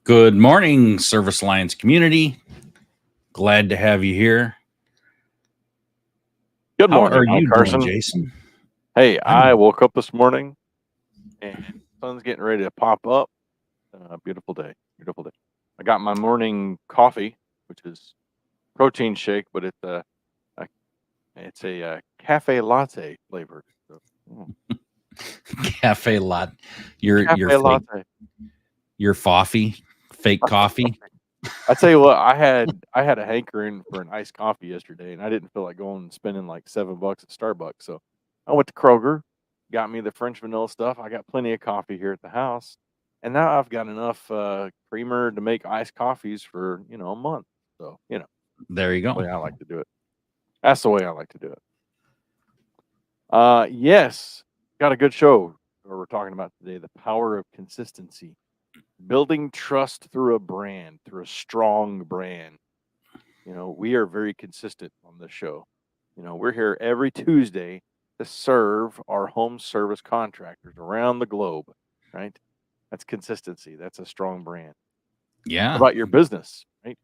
Good morning, Service Alliance community. Glad to have you here. Good How morning, are Mike you doing, Carson. Jason? Hey, I I'm woke up this morning and sun's getting ready to pop up. Beautiful day. Beautiful day. I got my morning coffee, which is protein shake, but it's a cafe latte flavored. So, cafe lot. Your cafe fake, latte. your fake coffee. I tell you what, I had a hankering for an iced coffee yesterday, and I didn't feel like going and spending like $7 at Starbucks. So I went to Kroger, got me the French vanilla stuff. I got plenty of coffee here at the house, and now I've got enough creamer to make iced coffees for a month. So There you the go. way I like to do it. That's the way I like to do it. Yes, got a good show. We're talking about today the power of consistency, building trust through a brand, through a strong brand. We are very consistent on this show. We're here every Tuesday to serve our home service contractors around the globe, right? That's consistency. That's a strong brand. What Yeah, about your business, right?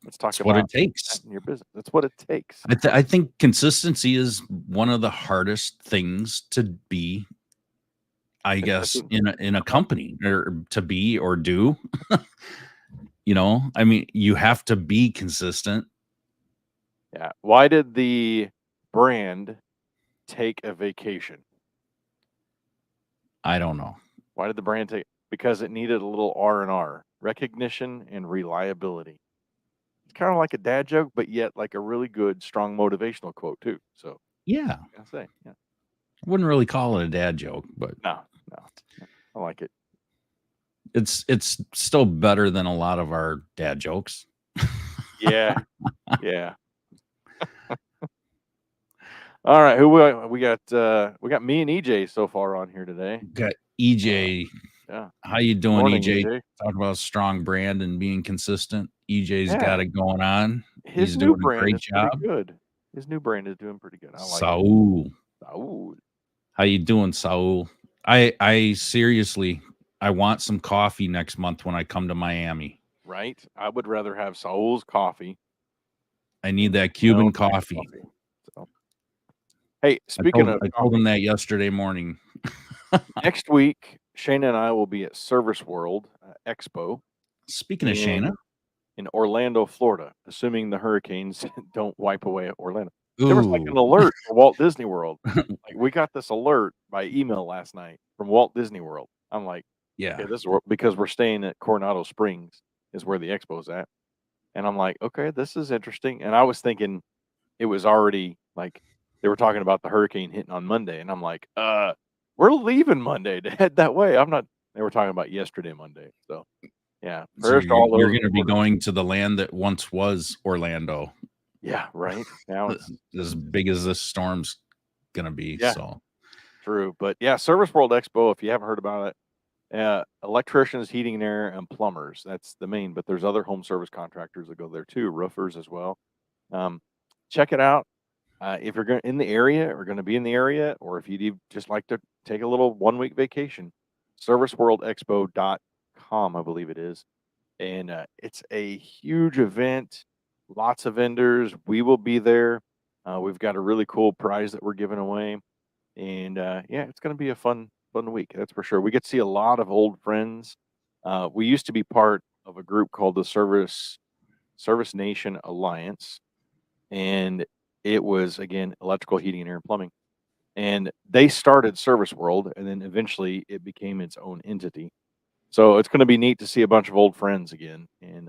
Let's talk it's what about it takes. that in your business. That's what it takes. I think consistency is one of the hardest things to be, I guess, Consistent. in a Uh-huh. company or to be or do. I mean, you have to be consistent. Yeah. Why did the brand take a vacation? I don't know. Why did the brand take? Because it needed a little R&R, recognition and reliability. It's kind of like a dad joke, but yet like a really good, strong motivational quote too. So Yeah, I say, yeah, I wouldn't really call it a dad joke, but no, no, I like it. it's still better than a lot of our dad jokes. Yeah, yeah. All right, who we got? We got me and EJ so far on here today. Got Uh, EJ. yeah. How you Good doing, morning, EJ? EJ. Talk about strong brand and being consistent. EJ's got Yeah, it going on. his He's new doing a brand great is pretty job. good. His new brand is doing pretty good. I like it. Saul, Oh, how you doing, Saul? I seriously, I want some coffee next month when I come to Miami. right. I would rather have Saul's coffee I need than that no Cuban coffee. coffee. So, hey, speaking of I told him coffee, that yesterday morning. next week Shayna and I will be at Service World Expo Speaking of Shayna, in Orlando, Florida, assuming the hurricanes don't wipe away Orlando. There was like ooh, an alert for Walt Disney World. Like we got this alert by email last night from Walt Disney World. I'm like, yeah, okay, this is because we're staying at Coronado Springs is where the expo's at. And I'm like, okay, this is interesting. And I was thinking it was already like they were talking about the hurricane hitting on Monday. And I'm like, we're leaving Monday to head that way. I'm not they were talking about yesterday, Monday. So yeah, so prayers to all you're those going in to be Florida. going to the land that once was Orlando, Yeah, right. Now it's as big as this storm's going to be. yeah, So true. But yeah, Service World Expo, if you haven't heard about it, electricians, heating and air, and plumbers. That's the main, but there's other home service contractors that go there too, roofers as well. Um, check it out. If you're going in the area or going to be in the area, or if you'd just like to take a little 1 week vacation, serviceworldexpo.com, I believe it is. And it's a huge event, lots of vendors. We will be there. We've got a really cool prize that we're giving away. And yeah, it's going to be a fun week. That's for sure. We get to see a lot of old friends. We used to be part of a group called the Service Nation Alliance, and it was again electrical, heating, and air and plumbing. And they started Service World, and then eventually it became its own entity. So it's going to be neat to see a bunch of old friends again and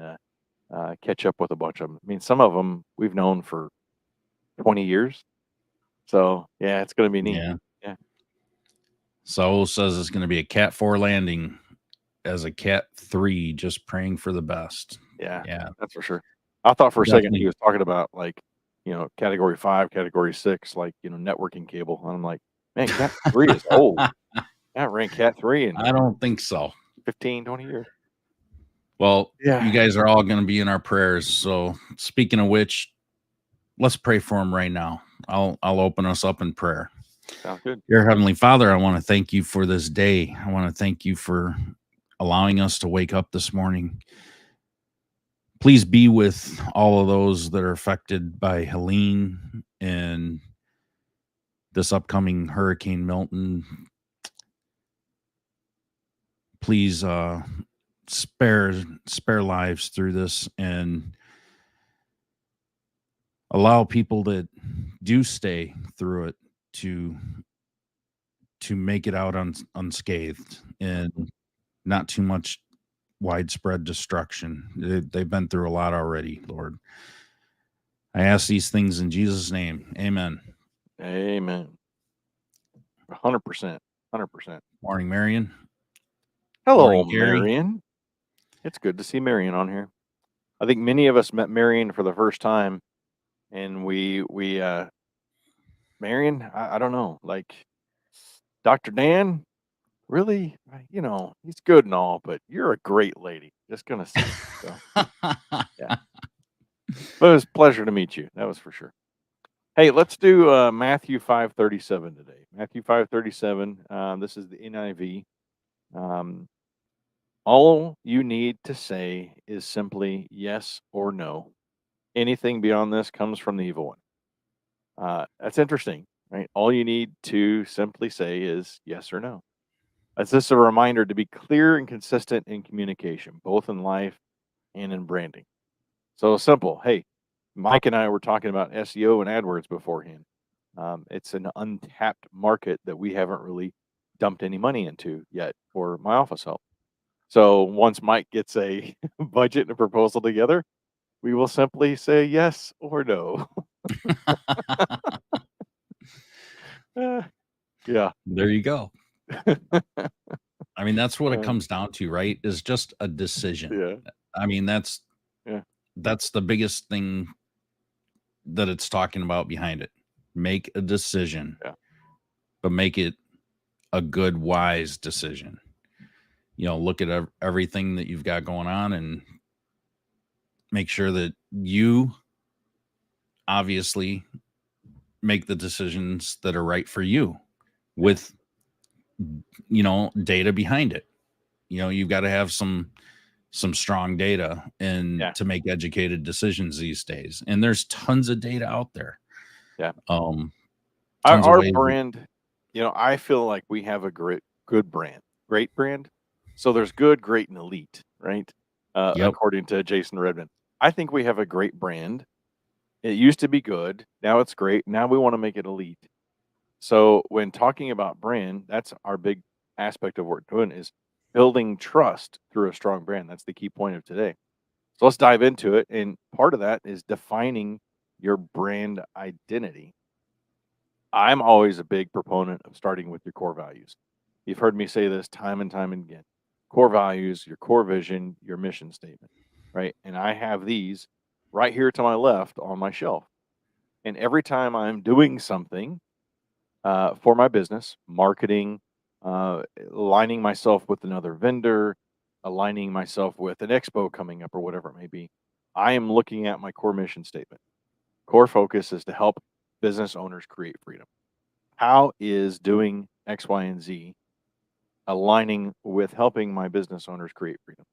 catch up with a bunch of them. I mean, some of them we've known for 20 years. So yeah, it's going to be neat. yeah, Yeah. Saul says it's going to be a Cat 4 landing as a Cat 3, just praying for the best. Yeah, Yeah, that's for sure. I thought for a second he definitely. was talking about like, category 5, category 6, like, networking cable. And I'm like, man, Cat 3 is old. I haven't ran Cat 3 in I don't think so. 15, 20 years. Well, you Yeah. guys are all going to be in our prayers. So, speaking of which, let's pray for them right now. I'll open us up in prayer. Sounds good. Dear Heavenly Father, I want to thank you for this day. I want to thank you for allowing us to wake up this morning. Please be with all of those that are affected by Helene and this upcoming Hurricane Milton. Please spare lives through this, and allow people that do stay through it to make it out unscathed and not too much widespread destruction. They've been through a lot already, Lord. I ask these things in Jesus' name. Amen. Amen. 100%. 100%. Morning, Marion. Hello, Morning, Gary. Marion. It's good to see Marion on here. I think many of us met Marion for the first time, and we Marion, I don't know, like Dr. Dan, really, he's good and all, but you're a great lady. Just gonna say. So yeah, but it was a pleasure to meet you. That was for sure. Hey, let's do Matthew 5:37 today. Matthew 5:37. This is the NIV. Um, all you need to say is simply yes or no. Anything beyond this comes from the evil one. That's interesting, right? All you need to simply say is yes or no. That's just a reminder to be clear and consistent in communication, both in life and in branding. So simple. Hey, Mike and I were talking about SEO and AdWords beforehand. It's an untapped market that we haven't really dumped any money into yet for my office help. So once Mike gets a budget and a proposal together, we will simply say yes or no. Yeah. There you go. I mean, that's what it Uh, comes down to, right? Is just a decision. yeah. I mean, that's Yeah. the biggest thing that it's talking about behind it. Make a decision, Yeah. but make it a good, wise decision. Look at everything that you've got going on and make sure that you obviously make the decisions that are right for you with, data behind it. You've got to have some strong data and Yeah. to make educated decisions these days. And there's tons of data out there. Yeah. Um, Our, tons of our ways. brand, I feel like we have a good brand, great brand. So there's good, great, and elite, right? Yep. According to Jason Redman. I think we have a great brand. It used to be good. Now it's great. Now we want to make it elite. So when talking about brand, that's our big aspect of what we're doing is building trust through a strong brand. That's the key point of today. So let's dive into it. And part of that is defining your brand identity. I'm always a big proponent of starting with your core values. You've heard me say this time and time again. Core values, your core vision, your mission statement, right? And I have these right here to my left on my shelf. And every time I'm doing something for my business, marketing, aligning myself with another vendor, aligning myself with an expo coming up or whatever it may be, I am looking at my core mission statement. Core focus is to help business owners create freedom. How is doing X, Y, and Z aligning with helping my business owners create freedom?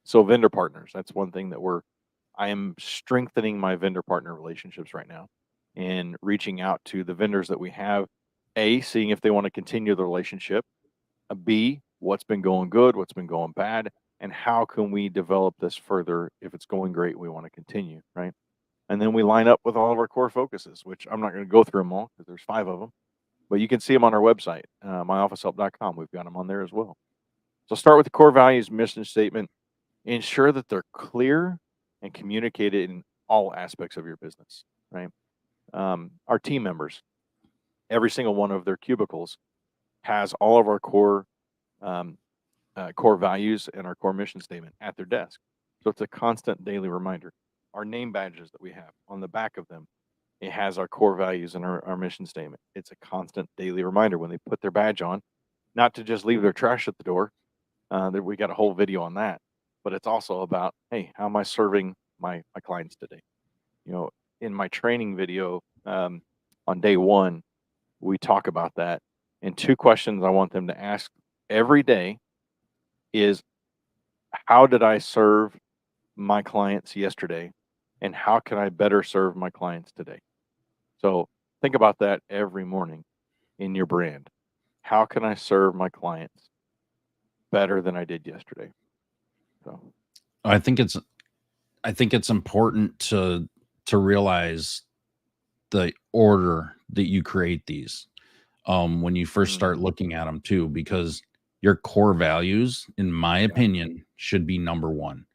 So vendor partners, that's one thing that I am strengthening my vendor partner relationships right now and reaching out to the vendors that we have. A, seeing if they want to continue the relationship. B, what's been going good, what's been going bad, and how can we develop this further? If it's going great, we want to continue, right? And then we line up with all of our core focuses, which I'm not going to go through them all because there's 5 of them, but you can see them on our website, myofficehelp.com. We've got them on there as well. So start with the core values, mission statement. Ensure that they're clear and communicated in all aspects of your business, right? Our team members, every single one of their cubicles has all of our core values and our core mission statement at their desk. So it's a constant daily reminder. Our name badges that we have on the back of them, it has our core values and our mission statement. It's a constant daily reminder when they put their badge on, not to just leave their trash at the door. We got a whole video on that, but it's also about, hey, how am I serving my clients today? In my training video on day 1, we talk about that. And 2 questions I want them to ask every day is how did I serve my clients yesterday, and how can I better serve my clients today? So think about that every morning in your brand. How can I serve my clients better than I did yesterday? So I think it's I think it's important to realize the order that you create these when you first start mhm, looking at them too, because your core values, in my yeah, opinion, should be number one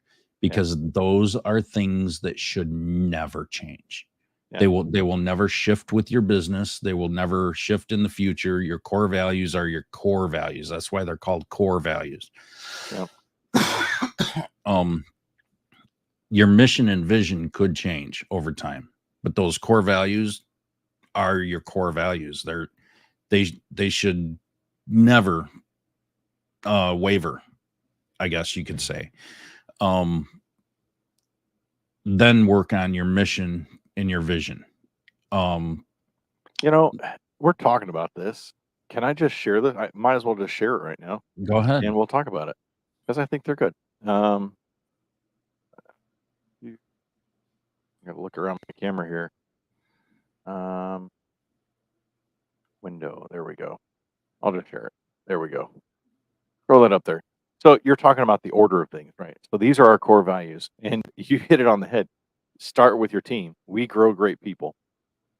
yeah, because those are things that should never change. yeah, They will never shift with your business. They will never shift in the future. Your core values are your core values. That's why they're called core values. yeah, um your mission and vision could change over time, but those core values are your core values. They should never waver, I guess you could say. Um, then work on your mission and your vision. Um, you know, we're talking about this. Can I just share this? I might as well just share it right now, go ahead. and we'll talk about it because I think they're good. You gotta look around my camera here. Um, window. There we go. I'll just share it. There we go. Throw that up there. So you're talking about the order of things, right? So these are our core values, and you hit it on the head. Start with your team. We grow great people,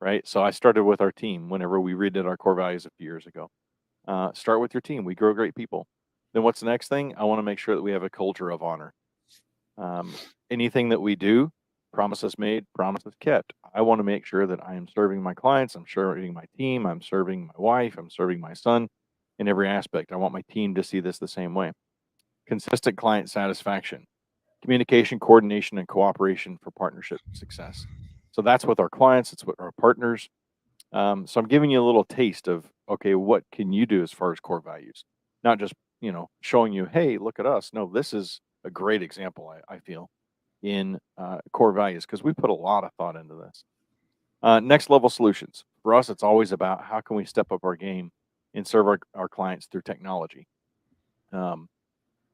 right? So I started with our team whenever we redid our core values a few years ago. Start with your team. We grow great people. Then what's the next thing? I want to make sure that we have a culture of honor. Um, anything that we do, promises made, promises kept. I want to make sure that I am serving my clients, I'm serving my team, I'm serving my wife, I'm serving my son in every aspect. I want my team to see this the same way. Consistent client satisfaction, communication, coordination, and cooperation for partnership success. So that's with our clients, it's with our partners. So I'm giving you a little taste of okay, what can you do as far as core values? Not just showing you, hey, look at us. No, this is a great example. I feel in core values because we put a lot of thought into this. Next level solutions for us, it's always about how can we step up our game and serve our clients through technology. Um,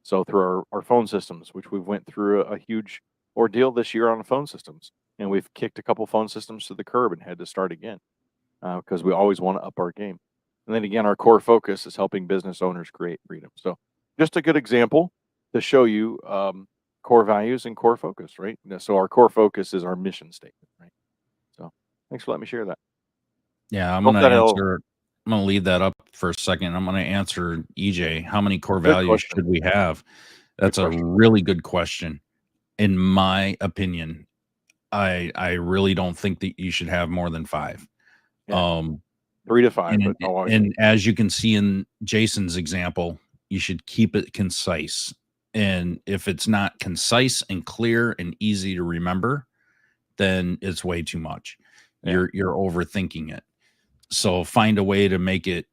so through our phone systems, which we've went through a huge ordeal this year on the phone systems, and we've kicked a couple phone systems to the curb and had to start again because we always want to up our game. And then again, our core focus is helping business owners create freedom. So, just a good example to show you core values and core focus, right? So, our core focus is our mission statement, right? So, thanks for letting me share that. Yeah, Hope that helped. I'm gonna leave that up for a second. I'm gonna answer EJ. How many core Good values question. should we have? Good That's a question. really good question. In my opinion, I really don't think that you should have more than five. Yeah, Um, 3 to 5, and but always. and as you can see in Jason's example, you should keep it concise. And if it's not concise and clear and easy to remember, then it's way too much. Yeah. You're overthinking it. So find a way to make it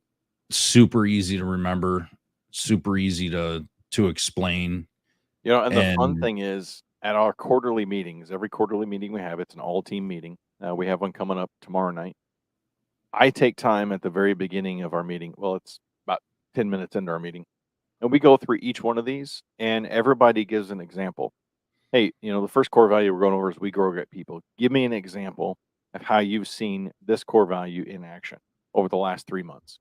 super easy to remember, super easy to explain. And the fun And thing is at our quarterly meetings, every quarterly meeting we have, it's an all team meeting. We have one coming up tomorrow night. I take time at the very beginning of our meeting. Well, it's about 10 minutes into our meeting. And we go through each one of these, and everybody gives an example. Hey, the first core value we're going over is we grow great people. Give me an example of how you've seen this core value in action over the last 3 months.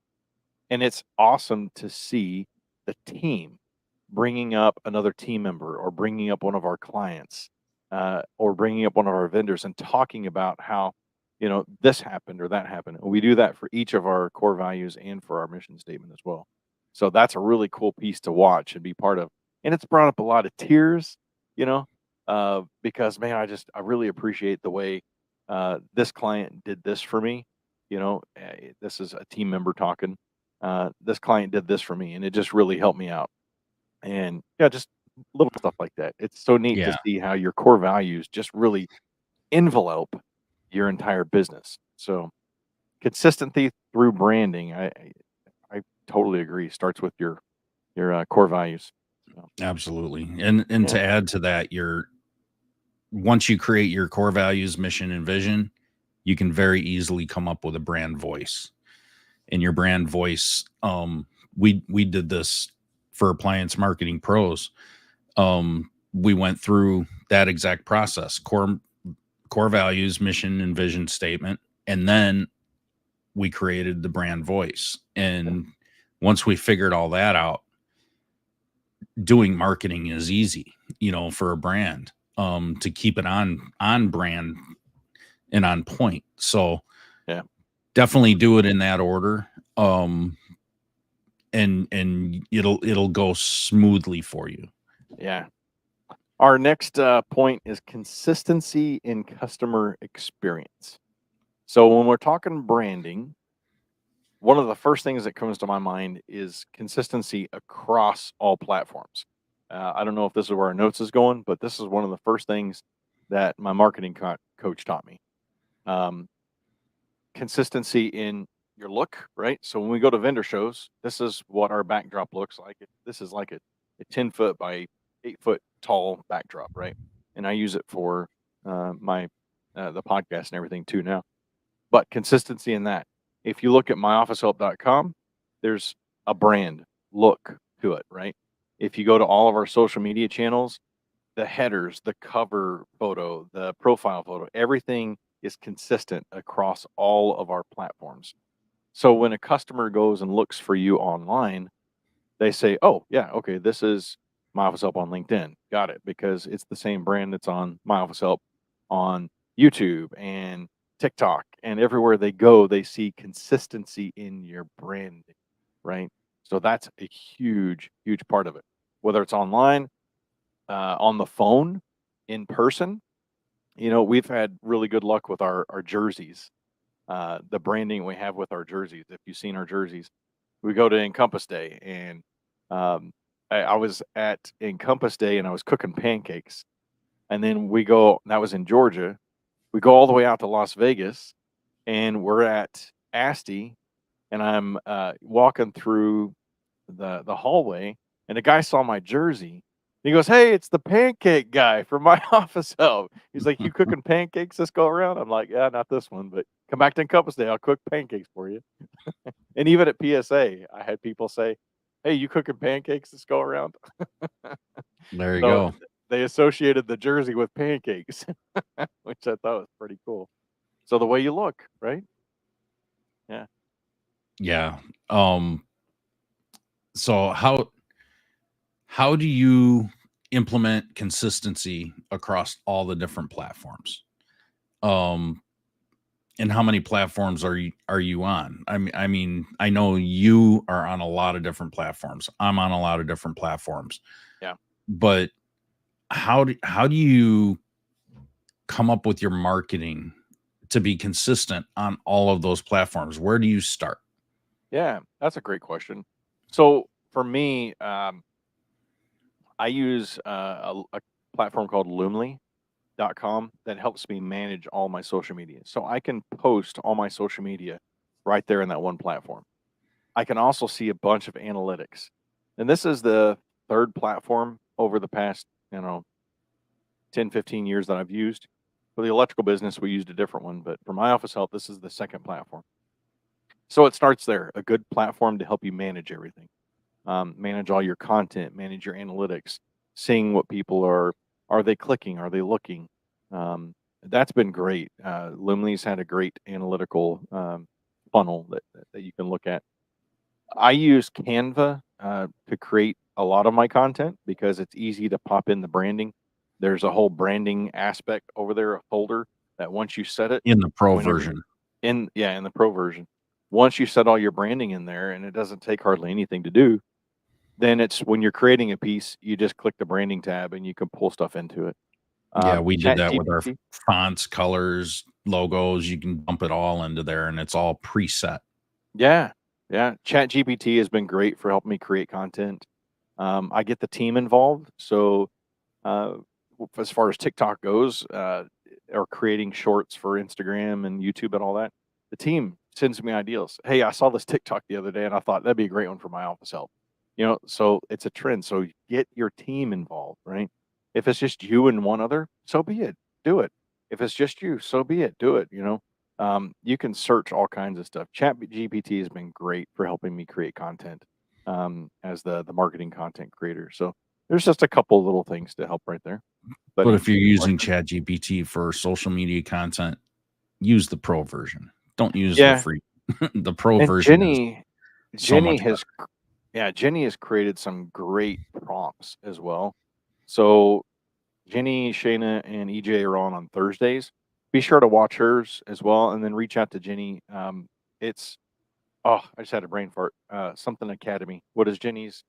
And it's awesome to see the team bringing up another team member or bringing up one of our clients or bringing up one of our vendors and talking about how this happened or that happened. We do that for each of our core values and for our mission statement as well. So that's a really cool piece to watch and be part of. And it's brought up a lot of tears, you know, because man, I really appreciate the way this client did this for me. This is a team member talking. This client did this for me, and it just really helped me out. And yeah, just little stuff like that. It's so neat to yeah, see how your core values just really envelope your entire business. So consistency through branding, I totally agree. Starts with your core values. So absolutely. And yeah, to add to that, your once you create your core values, mission, and vision, you can very easily come up with a brand voice. And your brand voice, we did this for Appliance Marketing Pros, we went through that exact process: core values, mission, and vision statement, and then we created the brand voice. And once we figured all that out, doing marketing is easy, for a brand, to keep it on brand and on point. So Yeah. definitely do it in that order. And it'll go smoothly for you. Yeah. Our next point is consistency in customer experience. So when we're talking branding, one of the first things that comes to my mind is consistency across all platforms. I don't know if this is where our notes is going, but this is one of the first things that my marketing coach taught me. Um, Consistency in your look, right? So when we go to vendor shows, this is what our backdrop looks like. This is like a 10-foot by 8-foot tall backdrop, right? And I use it for my the podcast and everything too now. But consistency in that. If you look at myofficehelp.com, there's a brand look to it, right? If you go to all of our social media channels, the headers, the cover photo, the profile photo, everything is consistent across all of our platforms. So when a customer goes and looks for you online, they say, "Oh, yeah, okay, this is My Office Help on LinkedIn." Got it, because it's the same brand that's on My Office Help on YouTube and TikTok, and everywhere they go, they see consistency in your branding, right? So that's a huge, huge part of it. Whether it's online, on the phone, in person, we've had really good luck with our jerseys, the branding we have with our jerseys. If you've seen our jerseys, we go to Encompass Day, and um, I was at Encompass Day and I was cooking pancakes, and then we go. That was in Georgia. We go all the way out to Las Vegas, and we're at Asti, and I'm walking through the hallway, and a guy saw my jersey. He goes, "Hey, it's the pancake guy from My Office Help." He's like, "You cooking pancakes this go around?" I'm like, "Yeah, not this one, but come back to Encompass Day. I'll cook pancakes for you." And even at PSA, I had people say, "Hey, you cooking pancakes this go around?" There you So go. they associated the jersey with pancakes, which I thought was pretty cool. So the way you look, right? Yeah. Yeah. Um, so how do you implement consistency across all the different platforms? Um, and how many platforms are you on? I mean, I know you are on a lot of different platforms. I'm on a lot of different platforms. Yeah. But how do you come up with your marketing to be consistent on all of those platforms? Where do you start? Yeah. That's a great question. So for me, I use a platform called Loomly.com that helps me manage all my social media. So I can post all my social media right there in that one platform. I can also see a bunch of analytics. And this is the third platform over the past, 10, 15 years that I've used. For the electrical business, we used a different one, but for my office help, this is the second platform. So it starts there, a good platform to help you manage everything, manage all your content, manage your analytics, seeing what people are they clicking, are they looking? Um, that's been great. Lumley's had a great analytical funnel that you can look at. I use Canva to create a lot of my content because it's easy to pop in the branding. There's a whole branding aspect over there, a folder that once you set it, In the pro whenever version. in the pro version, once you set all your branding in there and it doesn't take hardly anything to do, then it's when you're creating a piece, you just click the branding tab and you can pull stuff into it. Yeah, we did Chat that with our GPT, fonts, colors, logos. You can dump it all into there and it's all preset. yeah, yeah. Chat GPT has been great for helping me create content. I get the team involved, so uh, as far as TikTok goes, or creating shorts for Instagram and YouTube and all that, the team sends me ideas. Hey, I saw this TikTok the other day and I thought that'd be a great one for my office help. So it's a trend. So get your team involved, right? If it's just you and one other, so be it. Do it. If it's just you, so be it. Do it. You can search all kinds of stuff. Chat GPT has been great for helping me create content. as the marketing content creator. So there's just a couple little things to help right there. That But if answers you're your using question. ChatGPT for social media content, use the pro version. Don't use the Yeah, free. The pro and version is so Jenny much better. has yeah, Jenny has created some great prompts as well. So Jenny, Shayna, and EJ are on Thursdays. Be sure to watch hers as well, and then reach out to Jenny. It's oh, I just had a brain fart. Something Academy. What is Jenny's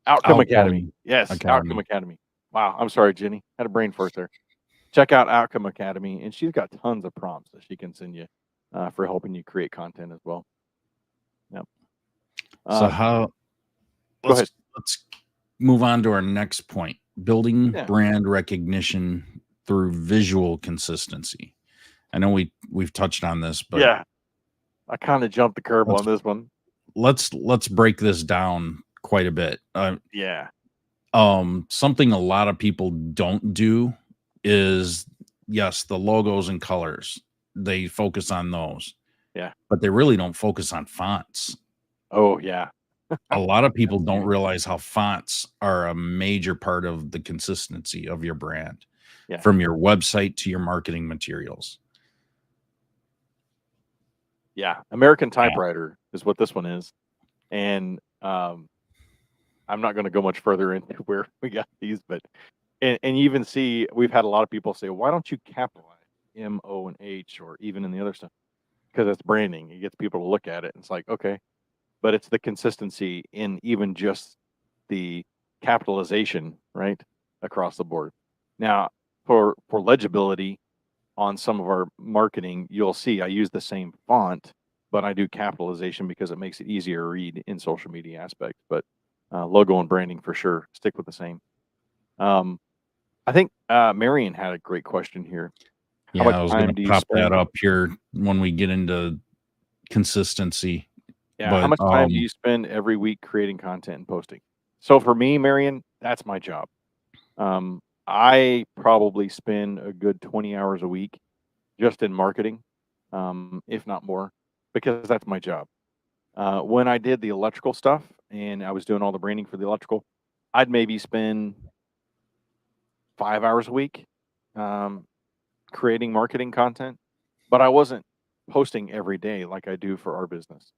Outcome Academy? Outcome Yes, Outcome Academy. Academy. Wow, I'm sorry, Jenny. Had a brain fart there. Check out Outcome Academy, and she's got tons of prompts that she can send you for helping you create content as well. Yep. So Uh, how Go ahead. let's move on to our next point. Building Yeah. brand recognition through visual consistency. I know we've touched on this, but Yeah. I kind of jumped the curb let's on this one. let's break this down quite a bit. Yeah. Something a lot of people don't do is, yes, the logos and colors. They focus on those, Yeah. but they really don't focus on fonts. Oh, yeah. A lot of people That's don't huge. realize how fonts are a major part of the consistency of your brand, Yeah. from your website to your marketing materials. Yeah. American Yeah. Typewriter is what this one is. And I'm not going to go much further into where we got these, but and you even see we've had a lot of people say, why don't you capitalize M, O, and H, or even in the other stuff? Because it's branding. It gets people to look at it. And it's like, okay, but it's the consistency in even just the capitalization, right, across the board. Now, for legibility on some of our marketing, you'll see I use the same font, but I do capitalization because it makes it easier to read in social media aspects. But logo and branding for sure, stick with the same. Um, I think Marion had a great question here. How Yeah, much I was time gonna do you pop that spend? up here when we get into consistency, Yeah, how but, much time do you spend every week creating content and posting? So for me, Marion, that's my job. I probably spend a good 20 hours a week just in marketing, if not more, because that's my job. When I did the electrical stuff and I was doing all the branding for the electrical, I'd maybe spend 5 hours a week um, creating marketing content, but I wasn't posting every day like I do for our business.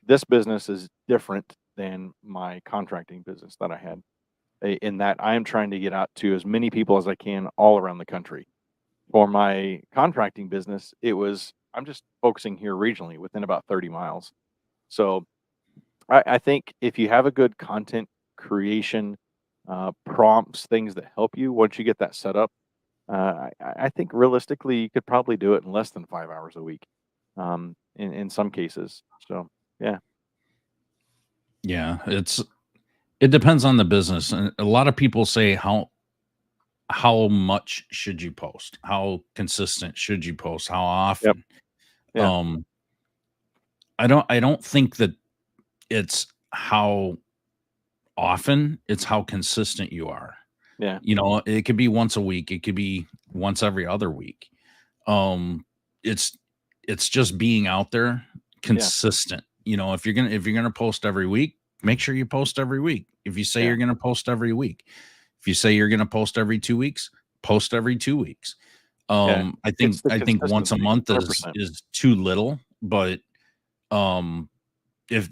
This business is different than my contracting business that I had, in that I am trying to get out to as many people as I can all around the country. For my contracting business, I'm just focusing here regionally within about 30 miles. So I think if you have a good content creation prompts, things that help you, once you get that set up, I think realistically you could probably do it in less than 5 hours a week, in some cases. So yeah, yeah, it depends on the business, and a lot of people say, how much should you post? How consistent should you post? How yep, often? yeah, Um, I don't think that it's how often, it's how consistent you are. yeah, It could be once a week, it could be once every other week. Um, it's it's just being out there yeah, consistent. If you're gonna post every week, make sure you post every week. If you say yeah, you're gonna post every week, if you say you're gonna post every 2 weeks, post every 2 weeks. yeah. I It's think the I think once a consistency, month is 100%. is too little, but um if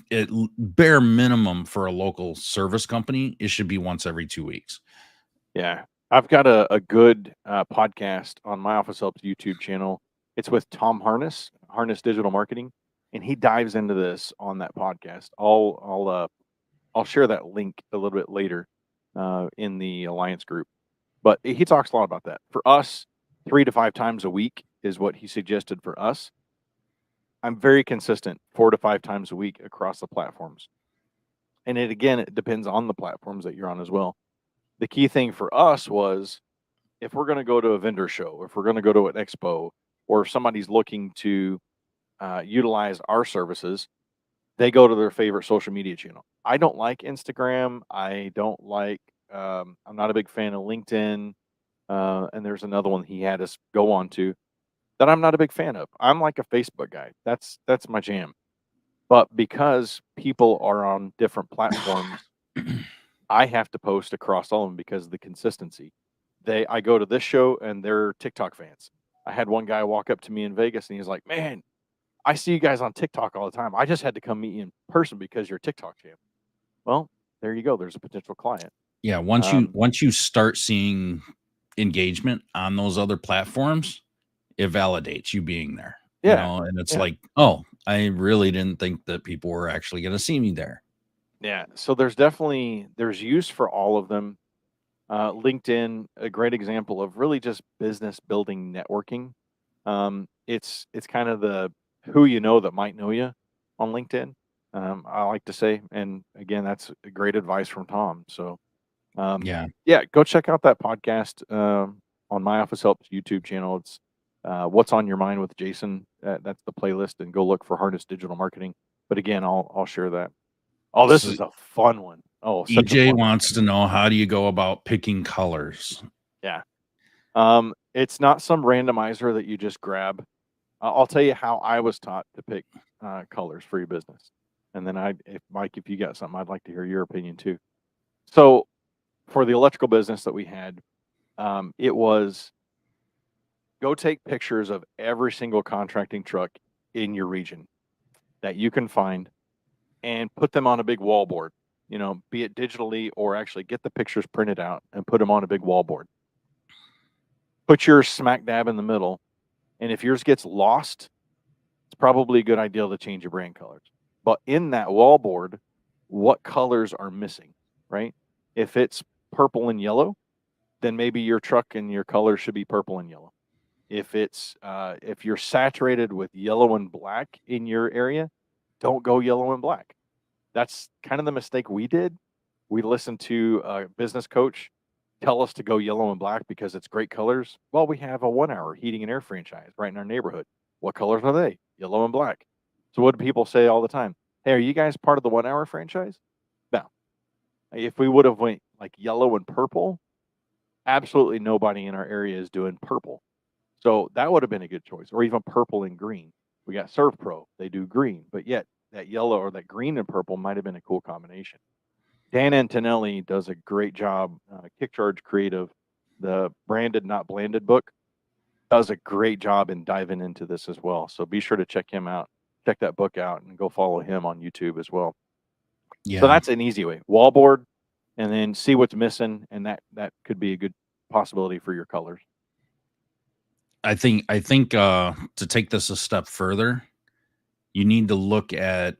bare minimum for a local service company, it should be once every 2 weeks. Yeah. I've got a good, podcast on My Office Helps YouTube channel. It's with Tom Harness, Harness Digital Marketing, and he dives into this on that podcast. I'll share that link a little bit later, in the Alliance group, but he talks a lot about that. For us, 3 to 5 times a week is what he suggested for us. I'm very consistent 4 to 5 times a week across the platforms, and it depends on the platforms that you're on as well. The key thing for us was if we're going to go to a vendor show, if we're going to go to an expo, or if somebody's looking to utilize our services, they go to their favorite social media channel. I don't like Instagram. I don't like. I'm not a big fan of LinkedIn. And there's another one he had us go on to that I'm not a big fan of. I'm like a Facebook guy. That's my jam. But because people are on different platforms, I have to post across all of them because of the consistency. I go to this show and they're TikTok fans. I had one guy walk up to me in Vegas and he's like, "Man, I see you guys on TikTok all the time. I just had to come meet you in person because you're a TikTok champ." Well, there you go. There's a potential client. Yeah, Um, once you start seeing engagement on those other platforms, it validates you being there, yeah, and it's yeah, like, "Oh, I really didn't think that people were actually gonna see me there." yeah. So there's use for all of them. LinkedIn, a great example of really just business building networking. It's kind of the who you know that might know you on LinkedIn. I like to say, and again, that's a great advice from Tom. So, Yeah. yeah, go check out that podcast on My Office Helps YouTube channel. It's What's on Your Mind with Jason. That's the playlist, and go look for Harness Digital Marketing. But again, I'll share that. Oh, this So is a fun one. Oh, such a EJ fun one. wants to know, how do you go about picking colors? Yeah. It's not some randomizer that you just grab. I'll tell you how I was taught to pick colors for your business, and then if Mike, if you got something, I'd like to hear your opinion too. So, for the electrical business that we had, it was go take pictures of every single contracting truck in your region that you can find, and put them on a big wall board. Be it digitally or actually get the pictures printed out and put them on a big wall board. Put yours smack dab in the middle, and if yours gets lost, it's probably a good idea to change your brand colors. But in that wall board, what colors are missing, right? If it's purple and yellow, then maybe your truck and your color should be purple and yellow. If you're saturated with yellow and black in your area, don't go yellow and black. That's kind of the mistake we did. We listened to a business coach tell us to go yellow and black because it's great colors. Well, we have a 1 hour heating and air franchise right in our neighborhood. What colors are they? Yellow and black. So what do people say all the time? Hey, are you guys part of the 1 hour franchise? No. If we would have went like yellow and purple, absolutely nobody in our area is doing purple. So that would have been a good choice, or even purple and green. We got Serve Pro, they do green, but yet that yellow or that green and purple might have been a cool combination. Dan Antonelli does a great job. Kick Charge Creative, the Branded Not Blanded book, does a great job in diving into this as well. So be sure to check him out, check that book out, and go follow him on YouTube as well. So Yeah. that's an easy way. Wallboard, and then see what's missing, and that could be a good possibility for your colors. I think to take this a step further, you need to look at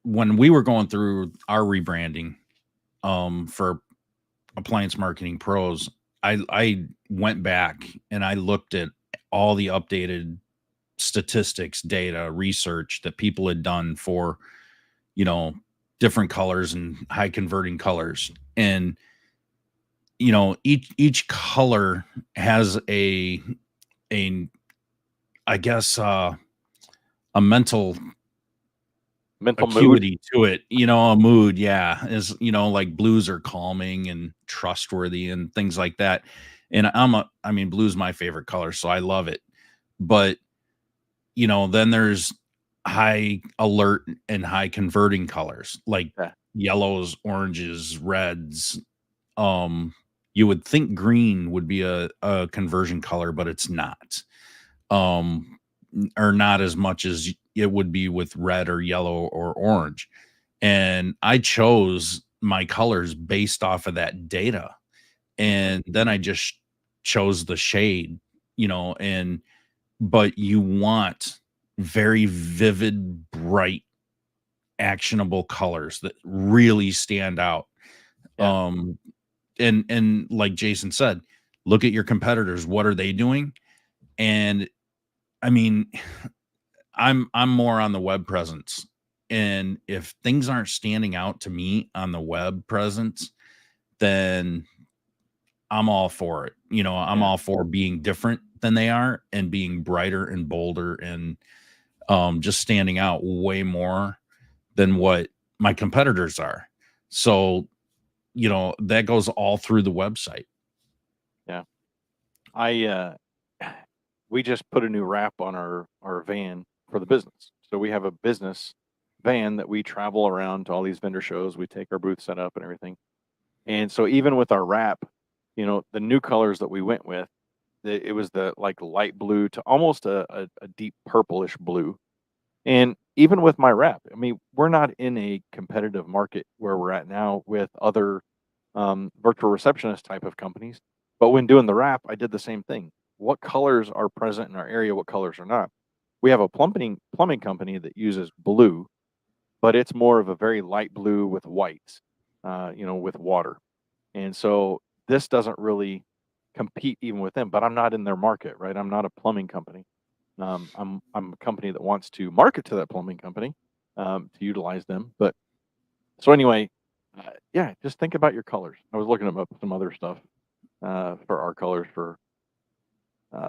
when we were going through our rebranding for Appliance Marketing Pros. I went back and I looked at all the updated statistics, data, research that people had done for, you know, different colors and high converting colors. And, each color has a I guess a mental Mental mood. acuity to it, a mood, yeah, is, like blues are calming and trustworthy and things like that. And I mean, blue's my favorite color, so I love it. But, then there's high alert and high converting colors like Yeah, yellows, oranges, reds. Um, you would think green would be a conversion color, but it's not. Um, or not as much as it would be with red or yellow or orange. And I chose my colors based off of that data. mhm, And then I just chose the shade, and but you want very vivid, bright, actionable colors that really stand out. yeah, Um, and like Jason said, look at your competitors. What are they doing? And I mean, I'm more on the web presence. And if things aren't standing out to me on the web presence, then I'm all for it. I'm yeah, all for being different than they are and being brighter and bolder and just standing out way more than what my competitors are. So, that goes all through the website. yeah. I we just put a new wrap on our van for the business. So we have a business van that we travel around to all these vendor shows. We take our booth set up and everything. And so even with our wrap, the new colors that we went with, it was the like light blue to almost a deep purplish blue. And even with my wrap, I mean, we're not in a competitive market where we're at now with other virtual receptionist type of companies. But when doing the wrap, I did the same thing. What colors are present in our area? What colors are not? We have a plumbing company that uses blue, but it's more of a very light blue with whites, with water. And so this doesn't really compete even with them. But I'm not in their market, right? I'm not a plumbing company. I'm a company that wants to market to that plumbing company to utilize them. But so anyway, yeah, just think about your colors. I was looking up some other stuff for our colors for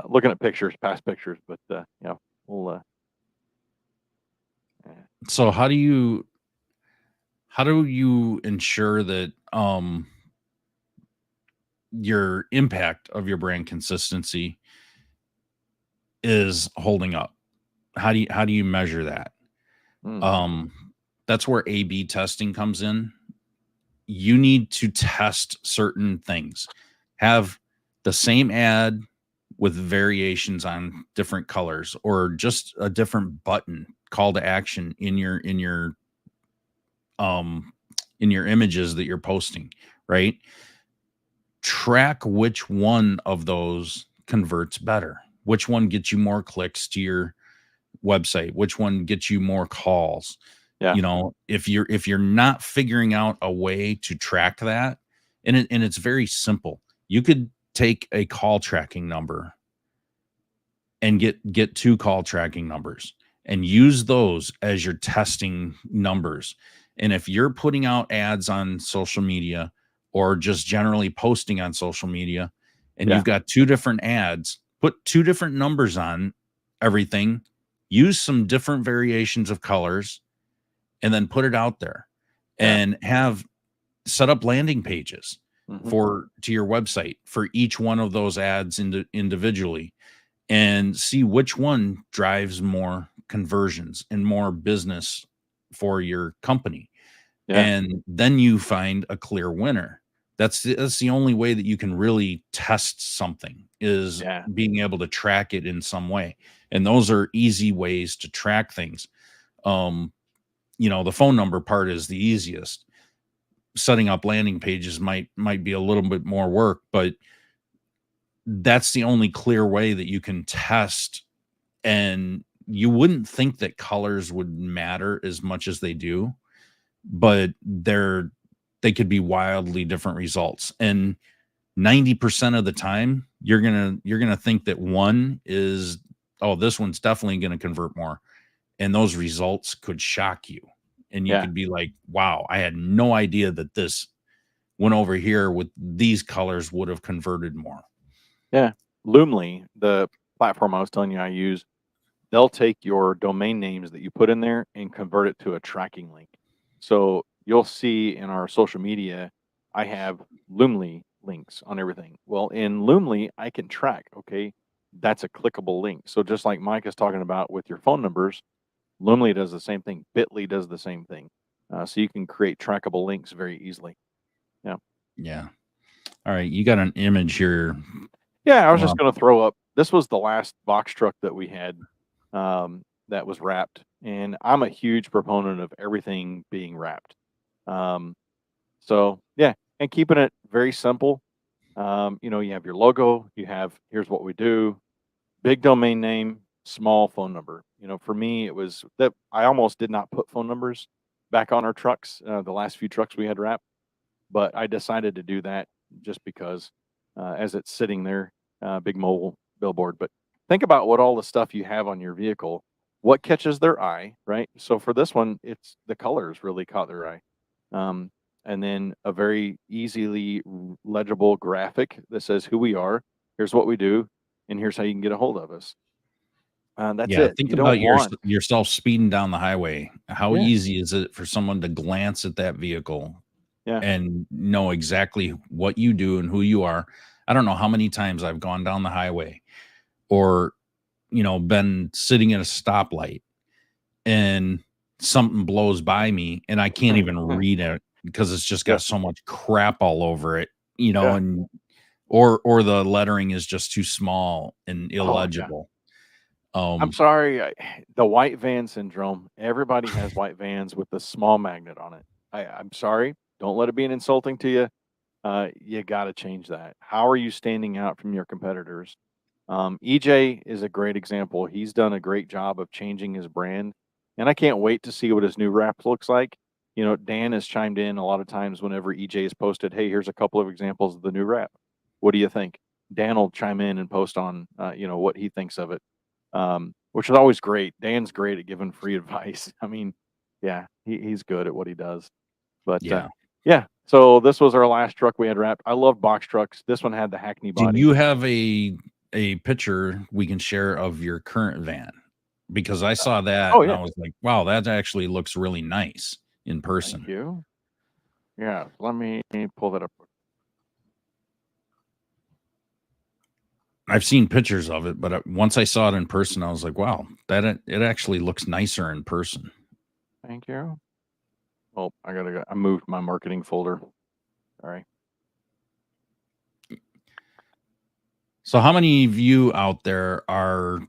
looking at pictures, past pictures. But yeah, we'll. So how do you ensure that your impact of your brand consistency is holding up? How do you measure that? Mm, Um that's where A/B testing comes in. You need to test certain things. Have the same ad with variations on different colors, or just a different button call to action um in your images that you're posting, right? Track which one of those converts better. Which one gets you more clicks to your website? Which one gets you more calls? yeah, If you're not figuring out a way to track that, and it's very simple. You could take a call tracking number and get two call tracking numbers and use those as your testing numbers. And if you're putting out ads on social media or just generally posting on social media and yeah, you've got two different ads, put two different numbers on everything, use some different variations of colors, and then put it out there, yeah. and have set up landing pages Hmm. for to your website for each one of those ads individually, and see which one drives more conversions and more business for your company. Yeah, And then you find a clear winner. That's the only way that you can really test something, is yeah, being able to track it in some way. And those are easy ways to track things. um the phone number part is the easiest. Setting up landing pages might be a little bit more work, but that's the only clear way that you can test. And you wouldn't think that colors would matter as much as they do, but they could be wildly different results. And 90% of the time, you're gonna think that one is, oh, this one's definitely gonna convert more, and those results could shock you. And you yeah, could be like, wow, I had no idea that this went over here with these colors would have converted more. yeah. Loomly, the platform I was telling you I use, they'll take your domain names that you put in there and convert it to a tracking link. So you'll see in our social media, I have Loomly links on everything. Well, in Loomly, I can track, okay, that's a clickable link. So just like Mike is talking about with your phone numbers, Loomly does the same thing. Bitly does the same thing. So you can create trackable links very easily. Yeah. Yeah. All right, you got an image here. Yeah, I was just Well, gonna throw up, this was the last box truck that we had, that was wrapped, and I'm a huge proponent of everything being wrapped. Um, so, yeah, and keeping it very simple. You have your logo, you have, "Here's what we do," big domain name, small phone number. For me, it was that I almost did not put phone numbers back on our trucks, the last few trucks we had wrapped. But I decided to do that just because, as it's sitting there, big mobile billboard. But think about what all the stuff you have on your vehicle, what catches their eye, right? So for this one, it's the colors really caught their eye. Um, and then a very easily legible graphic that says who we are, here's what we do, and here's how you can get a hold of us. That's yeah, it. think You don't about want, yourself speeding down the highway. How yeah, easy is it for someone to glance at that vehicle yeah, and know exactly what you do and who you are? I don't know how many times I've gone down the highway, or been sitting at a stoplight, and something blows by me and I can't even read it because it's just Yeah, got so much crap all over it, yeah. and or the lettering is just too small and Oh, yeah. illegible. I'm Um, sorry, the white van syndrome, everybody has white vans with the small magnet on it. I'm sorry, don't let it be an insulting to you. You gotta change that. How are you standing out from your competitors? EJ is a great example. He's done a great job of changing his brand, and I can't wait to see what his new wrap looks like. You know, Dan has chimed in a lot of times whenever EJ has posted, "Hey, here's a couple of examples of the new wrap. What do you think?" Dan will chime in and post on, what he thinks of it, which is always great. Dan's great at giving free advice. I mean, yeah, he's good at what he does. But, yeah. yeah, so this was our last truck we had wrapped. I love box trucks. This one had the Hackney Do body. you have a picture we can share of your current van? Because I saw that Oh, and I yeah. was like, wow, that actually looks really nice in Thank person. you. Yeah, let me pull that up. I've seen pictures of it, but once I saw it in person, I was like, wow, it actually looks nicer in person. Thank you. Oh, I moved my marketing folder. Sorry. So, how many of you out there are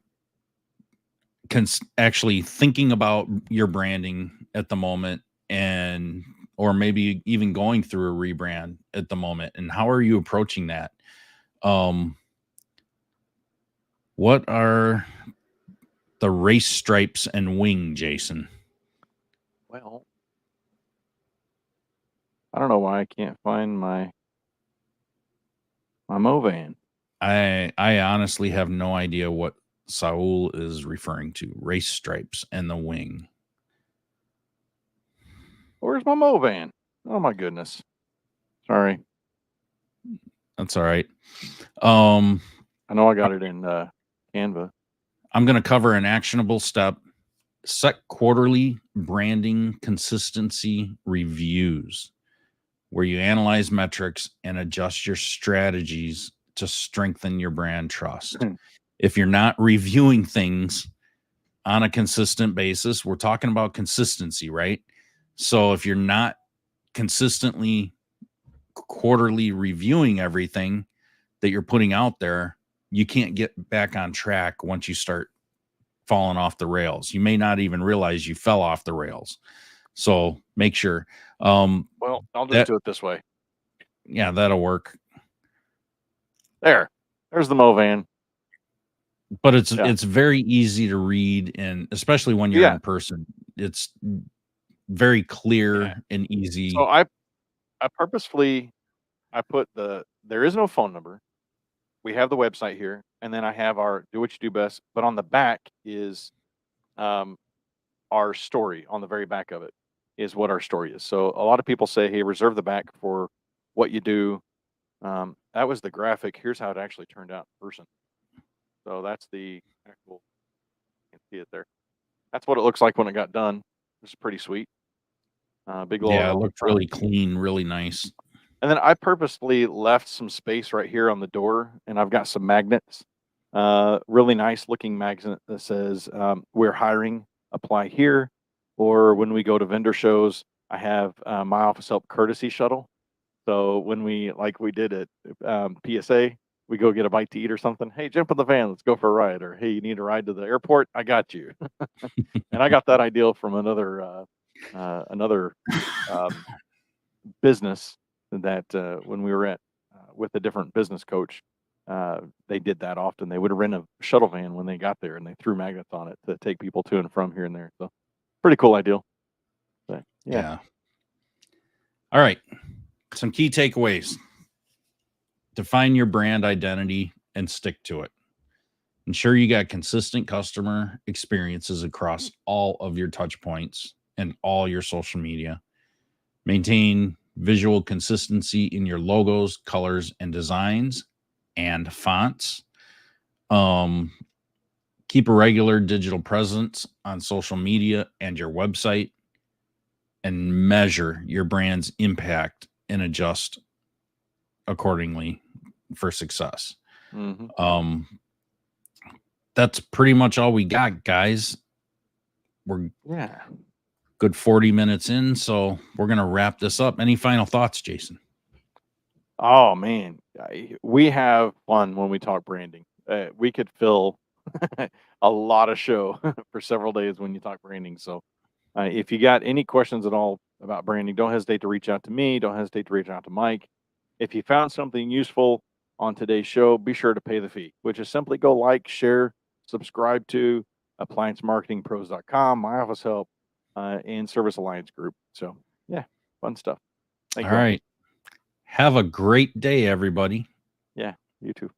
actually thinking about your branding at the moment, and or maybe even going through a rebrand at the moment? And how are you approaching that? Um, what are the race stripes and wing, Jason? Well, I don't know why I can't find my Movan. I honestly have no idea what Saul is referring to. Race stripes and the wing. Where's my Movan? Oh my goodness. Sorry. That's all right. Um, I know I got it in Canva. I'm going to cover an actionable step. Set quarterly branding consistency reviews where you analyze metrics and adjust your strategies to strengthen your brand trust. If you're not reviewing things on a consistent basis, we're talking about consistency, right? So if you're not consistently quarterly reviewing everything that you're putting out there, you can't get back on track once you start falling off the rails. You may not even realize you fell off the rails. So make sure Well, I'll just that do it this way. yeah, that'll work. There's the Movan. But it's Yeah. it's very easy to read, and especially when you're Yeah. in person, it's very Yeah. clear and So easy. I purposefully I put there is no phone number. We have the website here, and then I have our do what you do best. But on the back is um, our story. On the very back of it is what our story is. So a lot of people say, "Hey, reserve the back for what you do." That was the graphic. Here's how it actually turned out in person. So that's the actual. You can see it there. That's what it looks like when it got done. This is pretty sweet. Big Yeah, it logo on the looked front. really clean, really nice. And then I purposely left some space right here on the door, and I've got some magnets. Really nice looking magnet that says, "We're hiring. Apply here." Or when we go to vendor shows, I have my office help courtesy shuttle. So when we did at PSA, we go get a bite to eat or something. Hey, jump in the van. Let's go for a ride. Or hey, you need a ride to the airport? I got you. And I got that idea from another um, business that when we were at with a different business coach, they did that often. They would rent a shuttle van when they got there, and they threw magnets on it to take people to and from here and there. So pretty cool idea. But yeah, Yeah. All right. Some key takeaways. Define your brand identity and stick to it. Ensure you got consistent customer experiences across all of your touch points and all your social media. Maintain visual consistency in your logos, colors, and designs and fonts. Um, Keep a regular digital presence on social media and your website, and measure your brand's impact and adjust accordingly for success. hmm Um, that's pretty much all we got, guys. We're yeah. good 40 minutes in, so we're going to wrap this up. Any final thoughts, Jason? Oh man, we have fun when we talk branding. We could fill a lot of show for several days when you talk branding. So, if you got any questions at all about branding, don't hesitate to reach out to me. Don't hesitate to reach out to Mike. If you found something useful on today's show, be sure to pay the fee, which is simply go like, share, subscribe to appliancemarketingpros.com, my office help, and Service Alliance Group. So, yeah, fun stuff. Thank All you all. right. Have a great day, everybody. Yeah, you too.